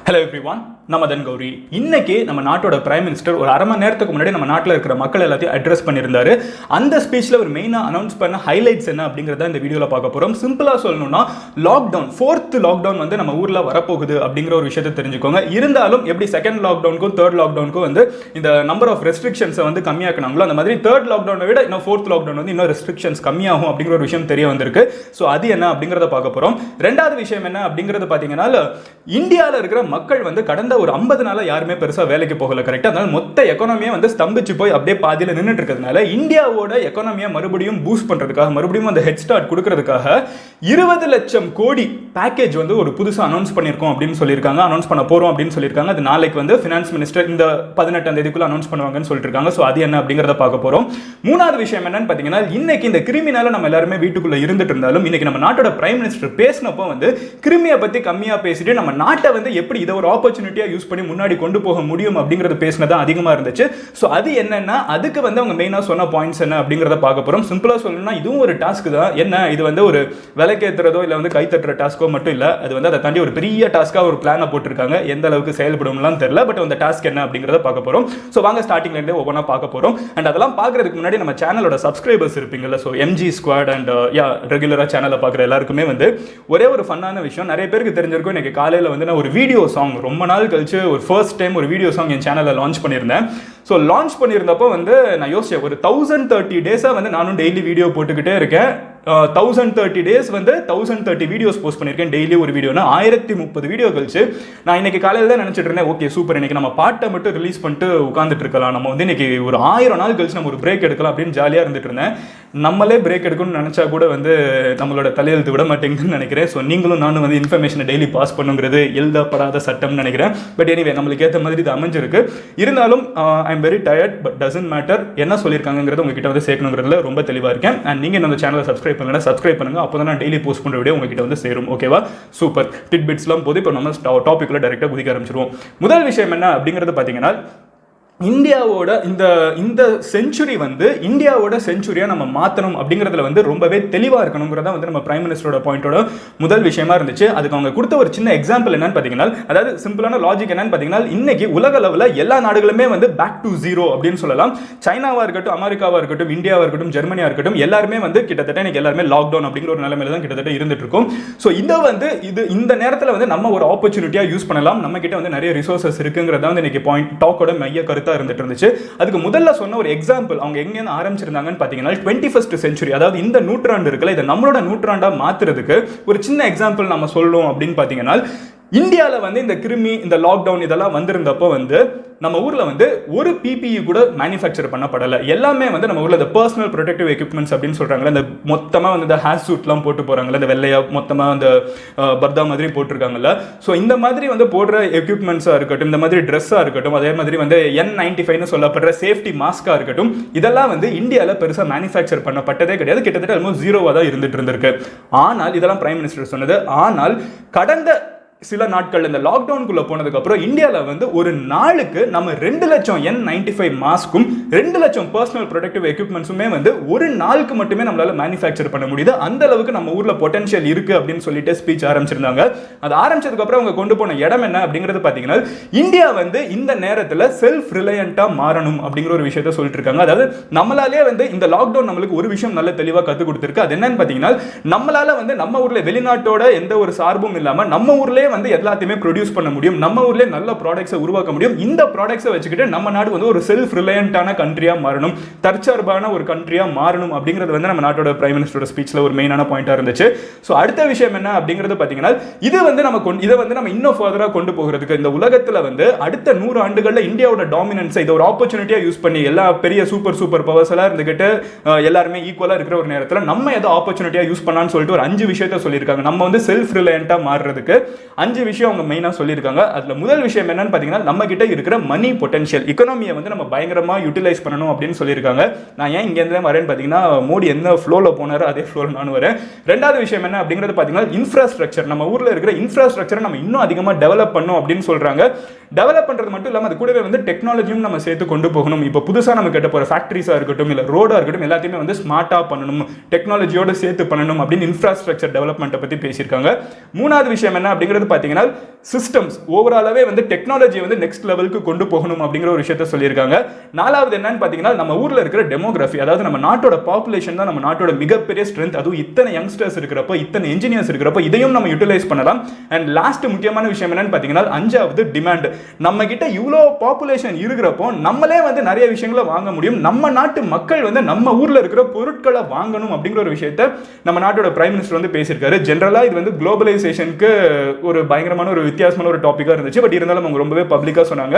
Hello everyone. Madan Gowri. இன்னைக்கு நம்ம நாட்டோட பிரைம் மினிஸ்டர் ஒரு அரை மணி நேரத்துக்கு முன்னாடி நம்ம நாட்டில் இருக்கிற மக்கள் எல்லாத்தையும் அட்ரஸ் பண்ணியிருந்தாரு. அந்த ஸ்பீச்ல ஒரு மெயினாக அனௌன்ஸ் பண்ண ஹைலைட்ஸ் என்ன அப்படிங்கிறத இந்த வீடியோவில் பார்க்க போகிறோம். சிம்பிளாக சொல்லணும்னா லாக்டவுன் 4th லாக்டவுன் வந்து நம்ம ஊரில் வரப்போகுது அப்படிங்கிற ஒரு விஷயத்தை தெரிஞ்சுக்கோங்க. இருந்தாலும் எப்படி செகண்ட் லாக்டவுனுக்கும் தேர்ட் லாக்டவுனுக்கும் வந்து இந்த நம்பர் ஆஃப் ரெஸ்ட்ரிக்ஷன்ஸை வந்து கம்மியாக்குனாங்களோ அந்த மாதிரி தேர்ட் லாக்டவுனை விட இன்னும் 4th லாக்டவுன் வந்து இன்னும் ரெஸ்ட்ரிக்ஷன்ஸ் கம்மியாகும் அப்படிங்கிற ஒரு விஷயம் தெரிய வந்திருக்கு. ஸோ அது என்ன அப்படிங்கிறத பார்க்க போகிறோம். ரெண்டாவது விஷயம் என்ன அப்படிங்கிறது பார்த்தீங்கன்னா இந்தியாவில் இருக்கிற மக்கள் வந்து கடந்த ஒரு 50 நாளா யாருமே பெருசா வேலைக்கு போகல. கரெக்டா? அதனால மொத்த எக்கானமியே வந்து ஸ்தம்பிச்சு போய் அப்படியே பாதியில நின்னுட்டு இருக்கிறதுனால இந்தியாவோட எக்கானமியை மறுபடியும் பூஸ்ட் பண்றதுக்காக, மறுபடியும் அந்த ஹெட் ஸ்டார்ட் கொடுக்கறதுக்காக 20 லட்சம் கோடி பேக்கேஜ் வந்து ஒரு புதுசா அனௌன்ஸ் பண்ணிருக்கோம் அப்படின்னு சொல்லியிருக்காங்க. அனௌன்ஸ் பண்ண போறோம் அப்படின்னு சொல்லியிருக்காங்க. அது நாளைக்கு வந்து ஃபினான்ஸ் மினிஸ்டர் இந்த 18ஆம் தேதிக்குள்ள அனௌன்ஸ் பண்ணுவாங்கன்னு சொல்லிட்டு இருக்காங்க. ஸோ அது என்ன அப்படிங்கறத பார்க்க போறோம். மூணாவது விஷயம் என்னன்னு பாத்தீங்கன்னா, இன்னைக்கு இந்த கிருமினால நம்ம எல்லாருமே வீட்டுக்குள்ள இருந்துட்டு இருந்தாலும் இன்னைக்கு நம்ம நாட்டோட பிரைம் மினிஸ்டர் பேசினப்போ வந்து கிருமியை பத்தி கம்மியா பேசிட்டு நம்ம நாட்டை வந்து எப்படி இதை ஒரு ஆப்பர்ச்சுனிட்டியா யூஸ் பண்ணி முன்னாடி கொண்டு போக முடியும் அப்படிங்கறது பேசினதா அதிகமா இருந்துச்சு. சோ அது என்னன்னா, அதுக்கு வந்து அவங்க மெயினா சொன்ன பாயிண்ட்ஸ் என்ன அப்படிங்கறத பார்க்க போறோம். சிம்பிளா சொல்லணும்னா இதுவும் ஒரு டாஸ்க் தான். என்ன, இது வந்து ஒரு விலைக்கேத்துறதோ இல்ல வந்து கை தட்டுற டாஸ்கோ மட்டும் இல்ல. அது வந்து அதை தாண்டி ஒரு பெரிய டாஸ்கா ஒரு பிளான போட்டிருக்காங்க. எந்த அளவுக்கு செயல்படும்லாம் தெரியல. பட் அந்த டாஸ்க் என்ன அப்படிங்கறத பார்க்க போறோம். சோ வாங்க ஸ்டார்டிங்ல இருந்தே ஒவ்வொன்றா பார்க்க போறோம். அண்ட் அதெல்லாம் பார்க்கறதுக்கு முன்னாடி நம்ம சேனலோட சப்ஸ்கிரைபர்ஸ் இருப்பீங்கல்ல, சோ எம்ஜி ஸ்குவாட் அண்ட் ரெகுலரா சேனலை பார்க்குற எல்லாருக்குமே வந்து ஒரே ஒரு ஃபன்னான விஷயம் நிறைய பேருக்கு தெரிஞ்சிருக்கும். இன்னைக்கு காலையில வந்து நான் ஒரு வீடியோ சாங் ரொம்ப நாள் கழிச்சு ஒரு ஃபர்ஸ்ட் டைம் ஒரு வீடியோ சாங் என் சேனலில் லான்ச் பண்ணியிருந்தேன். ஸோ லான்ச் பண்ணியிருந்தப்போ வந்து நான் யோசிச்சேன், ஒரு 1030 டேஸாக வந்து நானும் டெய்லி வீடியோ போட்டுக்கிட்டே இருக்கேன். 1030 டேஸ் வந்து 1030 வீடியோஸ் போஸ்ட் பண்ணியிருக்கேன். டெய்லி ஒரு வீடியோனா 1030 வீடியோ கழிச்சு நான் இன்னைக்கு காலையில் தான் நினச்சிட்டு இருந்தேன், ஓகே சூப்பர், இன்னைக்கு நம்ம பாட்டை மட்டும் ரிலீஸ் பண்ணிட்டு உட்காந்துட்டு இருக்கலாம், நம்ம வந்து இன்னைக்கு ஒரு 1000 நாள் கழிச்சு நம்ம ஒரு பிரேக் எடுக்கலாம் அப்படின்னு ஜாலியாக இருந்துட்டு இருந்தேன். நம்மளே பிரேக் எடுக்கணும்னு நினச்சா கூட வந்து நம்மளோட தலையெழுத்து விட மாட்டேங்குதுன்னு நினைக்கிறேன். ஸோ நீங்களும் நானும் வந்து இன்ஃபர்மேஷனை டெய்லி பாஸ் பண்ணுங்கிறது எழுதப்படாத சட்டம்னு நினைக்கிறேன். பட் எனிவே நம்மளுக்கு ஏற்ற மாதிரி இது அமைஞ்சிருக்கு. இருந்தாலும் I am very tired, but doesn't matter. என்ன சொல்லியிருக்காங்கிறது உங்ககிட்ட வந்து சேர்க்கணுங்கிறதுல ரொம்ப தெளிவாக இருக்கேன். அண்ட் நீங்கள் இந்த சேனலை சப்ஸ்கிரைப் பண்ணுங்க, சப்ஸ்கிரைப் பண்ணுங்க. அப்போ நான் டெய்லி போஸ்ட் பண்ற வீடியோ உங்ககிட்ட வந்து சேரும். ஓகேவா? சூப்பர். டிட் பிட்ஸ்லாம் போது இப்போ நம்ம டாபிக்ல டைரக்டா குதிக்க ஆரம்பிச்சிருவோம். முதல் விஷயம் என்ன அப்படிங்கிறது பார்த்தீங்கன்னா, இந்தியாவோட இந்த செஞ்சுரி வந்து இந்தியாவோட செஞ்சுரியா நம்ம மாற்றணும் அப்படிங்கிறதுல வந்து ரொம்பவே தெளிவாக இருக்கணுங்கிறத வந்து நம்ம பிரைம் மினிஸ்டரோட பாயிண்டோட முதல் விஷயமா இருந்துச்சு. அதுக்கு அவங்க கொடுத்த ஒரு சின்ன எக்ஸாம்பிள் என்னன்னு பார்த்தீங்கன்னா, அதாவது சிம்பிளான லாஜிக் என்னன்னு பார்த்தீங்கன்னா, இன்னைக்கு உலக அளவில் எல்லா நாடுகளுமே வந்து பேக் டு ஜீரோ அப்படின்னு சொல்லலாம். சைனாவா இருக்கட்டும், அமெரிக்காவா இருக்கட்டும், இந்தியாவா இருக்கட்டும், ஜெர்மனியா இருக்கட்டும், எல்லாருமே வந்து கிட்டத்தட்ட இன்னைக்கு எல்லாருமே லாக்டவுன் அப்படிங்கிற ஒரு நிலைமையில தான் கிட்டத்தட்ட இருந்துட்டு இருக்கும். ஸோ இதை வந்து இந்த நேரத்தில் வந்து நம்ம ஒரு ஆப்பர்ச்சுனிட்டியா யூஸ் பண்ணலாம். நம்ம கிட்ட வந்து நிறைய ரிசோர்சஸ் இருக்குங்கிறத வந்து இன்னைக்கு பாயிண்ட் டாக்கோட மைய கருத்தா இருந்துட்டு இருந்துச்சு. அதுக்கு முதல்ல சொன்ன ஒரு எக்ஸாம்பிள் அவங்க எங்க இருந்து ஆரம்பிச்சிருந்தாங்கன்னு பாத்தீங்கன்னா, 21st செஞ்சுரி, அதாவது இந்த நூற்றாண்டு இருக்குல்ல, இதை நம்மளோட நூற்றாண்டா மாத்துறதுக்கு ஒரு சின்ன எக்ஸாம்பிள் நம்ம சொல்லணும் அப்படின்னு பாத்தீங்கன்னா, இந்தியாவில் வந்து இந்த கிருமி, இந்த லாக்டவுன் இதெல்லாம் வந்திருந்தப்போ வந்து நம்ம ஊர்ல வந்து ஒரு பிபிஇ கூட மேனுஃபேக்சர் பண்ணப்படலை. எல்லாமே வந்து நம்ம ஊர்ல இந்த பர்சனல் ப்ரொடெக்டிவ் எக்யூப்மெண்ட்ஸ் அப்படின்னு சொல்றாங்க. இந்த மொத்தமா வந்து இந்த ஹேர் சூட்லாம் போட்டு போறாங்கல்ல, இந்த வெள்ளையா மொத்தமா அந்த பர்தா மாதிரி போட்டிருக்காங்கல்ல. ஸோ இந்த மாதிரி வந்து போடுற எக்யூப்மெண்ட்ஸா இருக்கட்டும், இந்த மாதிரி ட்ரெஸ்ஸா இருக்கட்டும், அதே மாதிரி வந்து N95 சொல்லப்படுற சேஃப்டி மாஸ்கா இருக்கட்டும், இதெல்லாம் வந்து இந்தியாவில் பெருசா மேனுஃபேக்சர் பண்ணப்பட்டதே கிடையாது. கிட்டத்தட்ட ஆல்மோஸ்ட் ஜீரோவா தான் இருந்துட்டு இருந்திருக்கு. ஆனால் இதெல்லாம் பிரைம் மினிஸ்டர் சொன்னது. ஆனால் கடந்த சில நாட்கள் இந்த லாக்டவுனுக்குள்ள போனதுக்கு அப்புறம் இந்தியாவில் வந்து ஒரு நாளுக்கு நம்ம 2 லட்சம் N95 மாஸ்க்கும் 2 லட்சம் பர்சனல் ப்ரொடெக்டிவ் எக்யூப்மெண்ட்ஸுமே வந்து ஒரு நாளுக்கு மட்டுமே நம்மளால மேனுஃபேக்சர் பண்ண முடியுது. அந்த அளவுக்கு நம்ம ஊர்ல பொட்டன்ஷியல் இருக்கு அப்படின்னு சொல்லிட்டு ஸ்பீச் ஆரம்பிச்சிருந்தாங்க. அது ஆரம்பிச்சதுக்கு அப்புறம் அவங்க கொண்டு போன இடம் என்ன அப்படிங்கிறது பாத்தீங்கன்னா, இந்தியா வந்து இந்த நேரத்தில் செல்ஃப் ரிலையண்டா மாறணும் அப்படிங்கிற ஒரு விஷயத்த சொல்லிட்டு இருக்காங்க. அதாவது நம்மளாலே வந்து இந்த லாக்டவுன் நம்மளுக்கு ஒரு விஷயம் நல்ல தெளிவாக கற்றுக் கொடுத்துருக்கு. அது என்னன்னு பாத்தீங்கன்னா, நம்மளால வந்து நம்ம ஊர்ல வெளிநாட்டோட எந்த ஒரு சார்பும் இல்லாம நம்ம ஊர்லயே வந்து எல்லாத்தையுமே ப்ரொடியூஸ் பண்ண முடியும், நம்ம ஊர்லயே நல்ல ப்ராடக்ட்ஸை உருவாக்க முடியும். இந்த ப்ராடக்ட்ஸை வச்சுக்கிட்டு நம்ம நாடு வந்து ஒரு செல்ஃப் ரிலையண்டான கண்ட்ரியா மாறணும், தற்சார்பான ஒரு கண்ட்ரியா மாறணும் அப்படிங்கிறது வந்து நம்ம நாட்டோட பிரைம் மினிஸ்டரோட ஸ்பீச்ல ஒரு மெயினான பாயிண்டா இருந்துச்சு. ஸோ அடுத்த விஷயம் என்ன அப்படிங்கிறது பாத்தீங்கன்னா, இதை வந்து நம்ம இன்னும் ஃபர்தரா கொண்டு போகிறதுக்கு இந்த உலகத்துல வந்து அடுத்த 100 ஆண்டுகள்ல இந்தியாவோட டாமினன்ஸ் இதை ஒரு ஆப்பர்ச்சுனிட்டியா யூஸ் பண்ணி எல்லா பெரிய சூப்பர் பவர்ஸ் எல்லாம் இருந்துகிட்டு எல்லாருமே ஈக்குவலா இருக்கிற ஒரு நேரத்தில் நம்ம ஏதோ ஆப்பர்ச்சுனிட்டியா யூஸ் பண்ணலாம்னு சொல்லிட்டு ஒரு 5 விஷயத்த சொல்லியிருக்காங்க. நம்ம வந்து செல்ஃப் ரிலையண்டா மாறுறதுக்கு 5 விஷயம் அவங்க மெயினா சொல்லியிருக்காங்க. அதுல முதல் விஷயம் என்னன்னு பாத்தீங்கன்னா, நம்ம கிட்ட இருக்கிற மணி பொட்டன்ஷியல், எக்கானமியை வந்து நம்ம பயங்கரமா யூட்டிலைஸ் பண்ணணும் அப்படின்னு சொல்லியிருக்காங்க. நான் ஏன் இங்க இருந்து வரேன்னு பாத்தீங்கன்னா, மோடி என்ன ஃப்ளோல போனாரோ அதே ஃப்ளோல நானும் வரேன். ரெண்டாவது விஷயம் என்ன அப்படிங்கிறது பாத்தீங்கன்னா, இன்ஃப்ராஸ்ட்ரக்சர், நம்ம ஊர்ல இருக்கிற இன்ஃப்ராஸ்ட்ரக்சரை நம்ம இன்னும் அதிகமா டெவலப் பண்ணணும் அப்படின்னு சொல்றாங்க. டெவலப் பண்றது மட்டும் இல்லாம அது கூடவே வந்து டெக்னாலஜியும் நம்ம சேர்த்து கொண்டு போகணும். இப்போ புதுசா நம்ம கட்ட போற ஃபேக்டரிஸா இருக்கட்டும் இல்ல ரோடா இருக்கட்டும் எல்லாத்தையுமே வந்து ஸ்மார்ட்டா பண்ணணும், டெக்னாலஜியோட சேர்த்து பண்ணணும் அப்படின்னு இன்ஃப்ராஸ்ட்ரக்சர் டெவலப்மெண்ட்டை பத்தி பேசியிருக்காங்க. மூணாவது விஷயம் என்ன அப்படிங்கிறது பாத்தீங்கன்னா சிஸ்டம்ஸ் ஓவராலாவே வந்து டெக்னாலஜி வந்து நெக்ஸ்ட் லெவலுக்கு கொண்டு போகணும் அப்படிங்கிற ஒரு விஷயத்தை சொல்லியிருக்காங்க. நாலாவது என்னன்னு பாத்தீங்கன்னா நம்ம ஊர்ல இருக்கிற டெமோகிராஃபி, அதாவது நம்ம நாட்டோட பாப்புலேஷன் தான் நம்ம நாட்டோட மிகப்பெரிய ஸ்ட்ரென்த். அதுவும் இத்தனை யங்ஸ்டர்ஸ் இருக்கிறப்போ இத்தனை இன்ஜினியர்ஸ் இருக்கிறப்போ இதையும் நம்ம யூட்டிலைஸ் பண்ணலாம். அண்ட் லாஸ்ட் முக்கியமான விஷயம் என்னன்னு பாத்தீங்கன்னா அஞ்சாவது டிமாண்ட். நம்ம கிட்ட இவ்வளோ பாப்புலேஷன் இருக்கிறப்போ நம்மளே வந்து நிறைய விஷயங்களை வாங்க முடியும். நம்ம நாட்டு மக்கள் வந்து நம்ம ஊர்ல இருக்கிற பொருட்களை வாங்கணும் அப்படிங்கிற ஒரு விஷயத்தை நம்ம நாட்டோட பிரைம் மினிஸ்டர் வந்து பேசியிருக்காரு. ஜெனரலா இது வந்து குளோபலைசேஷனுக்கு ஒரு பயங்கரமான ஒரு வித்தியாசமான ஒரு டாபிக்கா இருந்துச்சு. பட் இருந்தாலும் அவங்க ரொம்பவே பப்ளிக்கா சொன்னாங்க,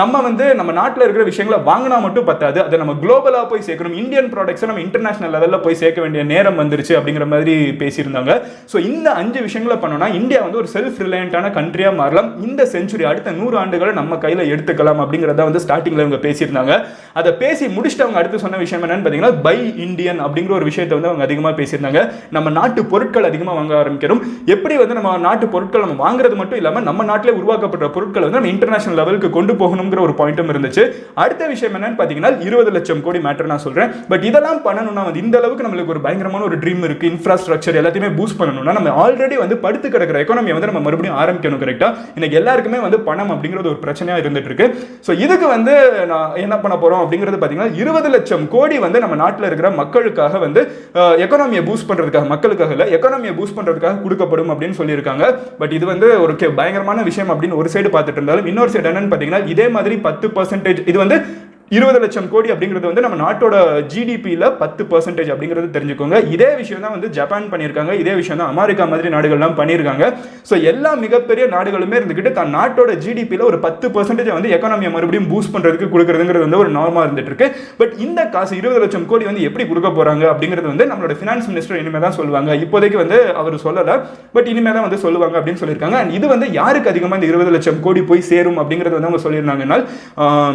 நம்ம வந்து நம்ம நாட்டில் இருக்கிற விஷயங்களை வாங்கினா மட்டும் பத்தாது, அதை நம்ம குளோபலா போய் சேர்க்கணும், இந்தியன் ப்ராடக்ட்ஸை நம்ம இன்டர்நேஷனல் லெவலில் போய் சேர்க்க வேண்டிய நேரம் வந்துருச்சு அப்படிங்கிற மாதிரி பேசியிருந்தாங்க. ஸோ இந்த 5 விஷயங்களை பண்ணோம்னா இந்தியா வந்து ஒரு செல்ஃப் ரிலையண்டான கண்ட்ரியா மாறலாம். இந்த செஞ்சுரி அடுத்த 100 ஆண்டுகளை நம்ம கையில் எடுத்துக்கலாம் அப்படிங்கிறத வந்து ஸ்டார்டிங்ல இவங்க பேசியிருந்தாங்க. அதை பேசி முடிச்சுட்டு அவங்க அடுத்து சொன்ன விஷயம் என்னன்னு பார்த்தீங்கன்னா பை இந்தியன் அப்படிங்கிற ஒரு விஷயத்தை வந்து அவங்க அதிகமாக பேசியிருந்தாங்க. நம்ம நாட்டு பொருட்கள் அதிகமாக வாங்க ஆரம்பிக்கிறோம். எப்படி வந்து நம்ம நாட்டு பொருட்கள் நம்ம வாங்குறது மட்டும் இல்லாமல் நம்ம நாட்டிலே உருவாக்கப்பட்ட பொருட்களை வந்து நம்ம இன்டர்நேஷனல் லெவலுக்கு கொண்டு போகணுங்கிற ஒரு பாயிண்ட்டும் இருந்துச்சு. அடுத்த விஷயம் என்னன்னு பார்த்தீங்கன்னா 20 லட்சம் கோடி மேட்டர் நான் சொல்றேன். பட் இதெல்லாம் பண்ணணும்னா வந்து இந்த அளவுக்கு நம்மளுக்கு ஒரு பயங்கரமான ஒரு ட்ரீம் இருக்கு, இன்ஃப்ராஸ்ட்ரக்சர் எல்லாத்தையுமே பூஸ்ட் பண்ணணும்னா நம்ம ஆல்ரெடி வந்து படுத்து கிடக்கிற எக்கானமியை வந்து நம்ம மறுபடியும் ஆரம்பிக்கணும். கரெக்டா இன்னைக்கு எல்லாருக்குமே வந்து பணம் அப்படிங்கிறது ஒரு பிரச்சனையா இருந்துட்டு இருக்கு. ஸோ இதுக்கு வந்து நான் என்ன பண்ண போறோம் அப்படிங்கிறது பார்த்தீங்கன்னா 20 லட்சம் கோடி வந்து நம்ம நாட்டில் இருக்கிற மக்களுக்காக வந்து எக்கானமியை பூஸ்ட் பண்றதுக்காக, மக்களுக்காக இல்லை எக்கானமியை பூஸ்ட் பண்றதுக்காக கொடுக்கப்படும் அப்படின்னு சொல்லியிருக்காங்க. பட் இது வந்து ஒரு பயங்கரமான விஷயம் அப்படின்னு ஒரு சைடு பார்த்துட்டு இருந்தாலும் இன்னொரு சைடு என்னன்னு பார்த்தீங்கன்னா இதே மாதிரி 10% இது வந்து 20 லட்சம் கோடி அப்படிங்கிறது வந்து நம்ம நாட்டோட ஜிடிபியில் 10% அப்படிங்கிறது தெரிஞ்சுக்கோங்க. இதே விஷயம் தான் வந்து ஜப்பான் பண்ணியிருக்காங்க, இதே விஷயம் தான் அமெரிக்கா மாதிரி நாடுகள்லாம் பண்ணியிருக்காங்க. ஸோ எல்லா மிகப்பெரிய நாடுகளுமே இருந்துக்கிட்டு தன் நாட்டோட ஜிடிபியில் ஒரு 10% வந்து எக்கானமியை மறுபடியும் பூஸ்ட் பண்ணுறதுக்கு கொடுக்குறதுங்கிறது வந்து ஒரு நார்மாக இருந்துட்டு இருக்கு. பட் இந்த காசு 20 லட்சம் கோடி வந்து எப்படி கொடுக்க போறாங்க அப்படிங்கிறது வந்து நம்மளோட ஃபினான்ஸ் மினிஸ்டர் இனிமேல் தான் சொல்லுவாங்க. இப்போதைக்கு வந்து அவர் சொல்லலை, பட் இனிமேல் தான் வந்து சொல்லுவாங்க அப்படின்னு சொல்லியிருக்காங்க. அண்ட் இது வந்து யாருக்கு அதிகமாக இந்த 20 லட்சம் கோடி போய் சேரும் அப்படிங்கிறது வந்து அவங்க சொல்லியிருந்தாங்கன்னா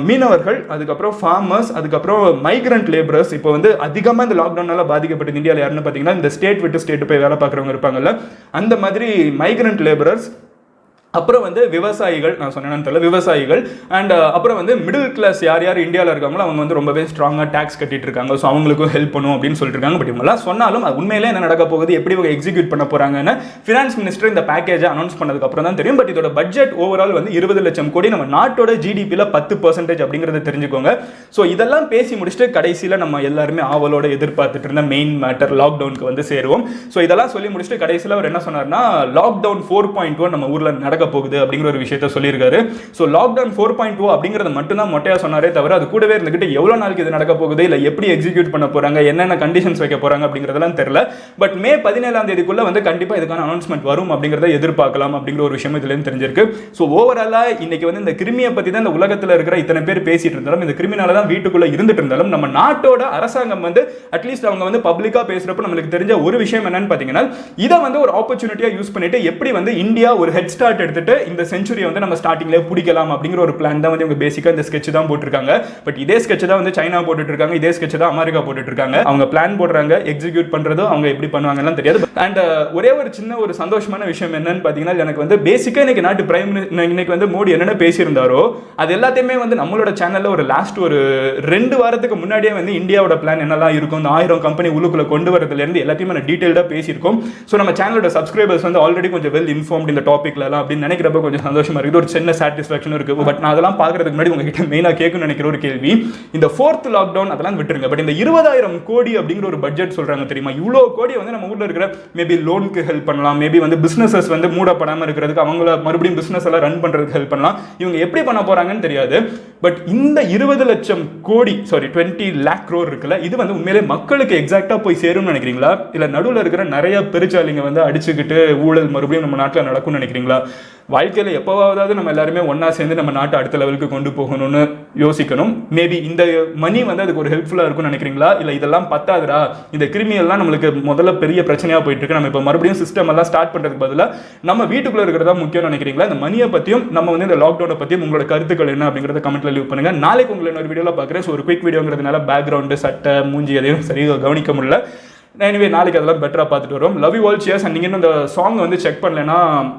மீனவர்கள், அதுக்கப்புறம் ஃபார்மர்ஸ், அதுக்கப்புறம் மைக்ரண்ட் லேபரர்ஸ். இப்போ வந்து அதிகமாக இந்த லாக்டவுனால பாதிக்கப்பட்டது இந்தியாவில் யாருன்னு பார்த்தீங்கன்னா இந்த ஸ்டேட் விட்டு ஸ்டேட் போய் வேலை பார்க்குறவங்க இருப்பாங்கல்ல, அந்த மாதிரி மைக்ரண்ட் லேபரர்ஸ். அப்புறம் வந்து விவசாயிகள், நான் சொன்னேன்னு தெரியல, விவசாயிகள். அண்ட் அப்புறம் வந்து மிடில் கிளாஸ் யார் யார் இந்தியாவில் இருக்காங்களோ அவங்க வந்து ரொம்பவே ஸ்ட்ராங்காக டேக்ஸ் கட்டிட்டு இருக்காங்க. ஸோ அவங்களுக்கும் ஹெல்ப் பண்ணும் அப்படின்னு சொல்லிட்டு இருக்காங்க. பட் இவங்களாம் சொன்னாலும் அது உண்மையிலே என்ன நடக்க போகுது, எப்படி இவங்க எக்ஸிக்யூட் பண்ண போறாங்கன்னு ஃபினான்ஸ் மினிஸ்டர் இந்த பேக்கேஜை அனௌன்ஸ் பண்ணதுக்கு அப்புறம் தான் தெரியும். பட் இதோட பட்ஜெட் ஓவரால் வந்து 20 லட்சம் கோடி, நம்ம நாட்டோட ஜிடிபியில் 10% அப்படிங்கிறத தெரிஞ்சுக்கோங்க. ஸோ இதெல்லாம் பேசி முடிச்சுட்டு கடைசியில் நம்ம எல்லாருமே ஆவலோட எதிர்பார்த்துட்டு இருந்த மெயின் மேட்டர் லாக்டவுனுக்கு வந்து சேருவோம். ஸோ இதெல்லாம் சொல்லி முடிச்சுட்டு கடைசியில் அவர் என்ன சொன்னார்னா லாக்டவுன் 4.1 நம்ம ஊரில் நடக்க போகுது அப்படிங்கிற ஒரு விஷயத்தை சொல்லியிருக்காரு. ஸோ லாக்டவுன் 4.2 அப்படிங்கிறது மட்டும்தான் மொட்டையா சொன்னாரே தவிர அது கூடவே இருந்துகிட்டு எவ்வளவு நாளைக்கு இது நடக்க போகுது, இல்லை எப்படி எக்ஸிக்யூட் பண்ண போறாங்க, என்னென்ன கண்டிஷன்ஸ் வைக்க போறாங்க அப்படிங்கிறதெல்லாம் தெரியல. பட் மே 17ஆம் தேதிக்குள்ள வந்து கண்டிப்பா இதுக்கான அனௌன்ஸ்மெண்ட் வரும் அப்படிங்கிறத எதிர்பார்க்கலாம் அப்படிங்கிற ஒரு விஷயம் இதுல தெரிஞ்சிருக்கு. ஸோ ஓவராலா இன்னைக்கு வந்து இந்த கிருமியை பத்தி தான் இந்த உலகத்தில் இருக்கிற இத்தனை பேர் பேசிட்டு இருந்தாலும், இந்த கிருமினால தான் வீட்டுக்குள்ள இருந்துட்டு இருந்தாலும், நம்ம நாட்டோட அரசாங்கம் வந்து அட்லீஸ்ட் அவங்க வந்து பப்ளிக்கா பேசுறப்ப நம்மளுக்கு தெரிஞ்ச ஒரு விஷயம் என்னன்னு பாத்தீங்கன்னா இதை வந்து ஒரு ஆப்பர்ச்சுனிட்டியா யூஸ் பண்ணிட்டு எப்படி வந்து இந்தியா ஒரு ஹெட் ஸ்டார்ட் எடுத்துட்டு இந்த செஞ்சுரியை வந்து நம்ம ஸ்டார்டிங்லேயே பிடிக்கலாம் அப்படிங்கிற ஒரு பிளான் தான் வந்து இவங்க பேசிக்காக இந்த ஸ்கெட்ச் தான் போட்டிருக்காங்க. பட் இதே ஸ்கெட்ச் தான் வந்து சைனா போட்டுட்டு இருக்காங்க, இதே ஸ்கெட்ச் தான் அமெரிக்கா போட்டுட்டு இருக்காங்க. அவங்க பிளான் போடுறாங்க, எக்ஸிக்யூட் பண்றது அவங்க எப்படி பண்ணுவாங்கலாம் தெரியாது. அண்ட் ஒரே ஒரு சின்ன ஒரு சந்தோஷமான விஷயம் என்னன்னு பார்த்தீங்கன்னா எனக்கு வந்து பேசிக்காக இன்னைக்கு நாட்டு பிரைம் இன்னைக்கு வந்து மோடி என்னென்ன பேசியிருந்தாரோ அது எல்லாத்தையுமே வந்து நம்மளோட சேனலில் ஒரு லாஸ்ட் ஒரு 2 வாரத்துக்கு முன்னாடியே வந்து இந்தியாவோட பிளான் என்னெல்லாம் இருக்கும், இந்த 1000 கம்பெனி உள்ளுக்குள்ள கொண்டு வரதுலேருந்து எல்லாத்தையுமே நான் டீட்டெயிலாக பேசியிருக்கோம். ஸோ நம்ம சேனலோட சப்ஸ்கிரைபர்ஸ் வந்து ஆல்ரெடி கொஞ்சம் வெல் இன்ஃபார்ம்ட் இந்த டாபிக்லாம் அப்படின்னு நினைக்கிறப்ப கொஞ்சம் சந்தோஷமா இருக்குது, ஒரு சின்ன சாட்டிஸ்ஃபேக்ஷன் இருக்கு. பட் நான் அதெல்லாம் பார்க்கறதுக்கு முன்னாடி உங்ககிட்ட மெயினாக கேட்கணும்னு நினைக்கிற ஒரு கேள்வி, இந்த 4th லாக்டவுன் அதெல்லாம் விட்டுருங்க, பட் இந்த 20,000 கோடி அப்படிங்கிற ஒரு பட்ஜெட் சொல்றாங்க தெரியுமா, இவ்வளோ கோடி வந்து நம்ம ஊரில் இருக்கிற மேபி லோனுக்கு ஹெல்ப் பண்ணலாம், மேபி வந்து பிசினஸஸ் வந்து மூடப்படாமல் இருக்கிறதுக்கு அவங்கள மறுபடியும் பிசினஸ் எல்லாம் ரன் பண்றதுக்கு ஹெல்ப் பண்ணலாம். இவங்க எப்படி பண்ண போறாங்கன்னு தெரியாது. பட் இந்த 20 லட்சம் கோடி 20 lakh crore இருக்குல்ல, இது வந்து உண்மையிலே மக்களுக்கு எக்ஸாக்டா போய் சேரும்னு நினைக்கிறீங்களா, இல்ல நடுவில் இருக்கிற நிறைய பெருச்சாலிங்க வந்து அடிச்சுக்கிட்டு ஊழல் மறுபடியும் நம்ம நாட்டில் நடக்கும்னு நினைக்கிறீங்களா? வாழ்க்கையில் எப்போவாவது நம்ம எல்லாருமே ஒன்றா சேர்ந்து நம்ம நாட்டை அடுத்த லெவலுக்கு கொண்டு போகணும்னு யோசிக்கணும். மேபி இந்த மணி வந்து அதுக்கு ஒரு ஹெல்ப்ஃபுல்லாக இருக்கும்னு நினைக்கிறீங்களா, இல்லை இதெல்லாம் பத்தாதுடா, இந்த கிருமியெல்லாம் நம்மளுக்கு முதல்ல பெரிய பிரச்சனையாக போயிட்டு இருக்கு, நம்ம இப்போ மறுபடியும் சிஸ்டம் எல்லாம் ஸ்டார்ட் பண்ணுறதுக்கு பதிலாக நம்ம வீட்டுக்குள்ளே இருக்கிறதா முக்கியம்னு நினைக்கிறீங்களா? இந்த மணியை பற்றியும் நம்ம வந்து இந்த லாக்டவுனை பற்றியும் உங்களோட கருத்துக்கள் என்ன அப்படிங்கிறத கமெண்ட்ல லீவ் பண்ணுங்க. நாளைக்கு உங்களை இன்னொரு வீடியோவில் பார்க்குறேன். ஸோ ஒரு குயிக் வீடியோங்கிறதுனால பேக்ரவுண்டு, சட்டை, மூஞ்சி எதையும் சரியாக கவனிக்க முடியல. எனிவே நாளைக்கு அதெல்லாம் பெட்டராக பார்த்துட்டு வரும். Love you all, cheers. And நீங்கள் இன்னும் இந்த சாங் வந்து செக் பண்ணலைன்னா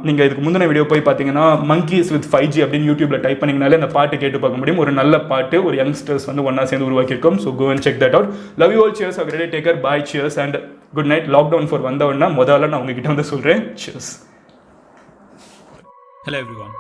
நீங்கள் இதுக்கு முந்தின வீடியோ போய் பார்த்தீங்கன்னா மங்கீஸ் வித் 5G அப்படின்னு யூடியூப்ல டைப் பண்ணிங்கனாலே அந்த பாட்டு கேட்டு பார்க்க முடியும். ஒரு நல்ல பாட்டு, ஒரு யங்ஸ்டர்ஸ் வந்து ஒன்றா சேர்ந்து உருவாக்கியிருக்கோம். So go and check that out. Love you all, cheers. Have a great day. Take care. Bye. Cheers and good night. Lockdown for வந்தவொன்னா முதல்ல நான் உங்ககிட்ட வந்து சொல்கிறேன். சியர்ஸ். Hello everyone.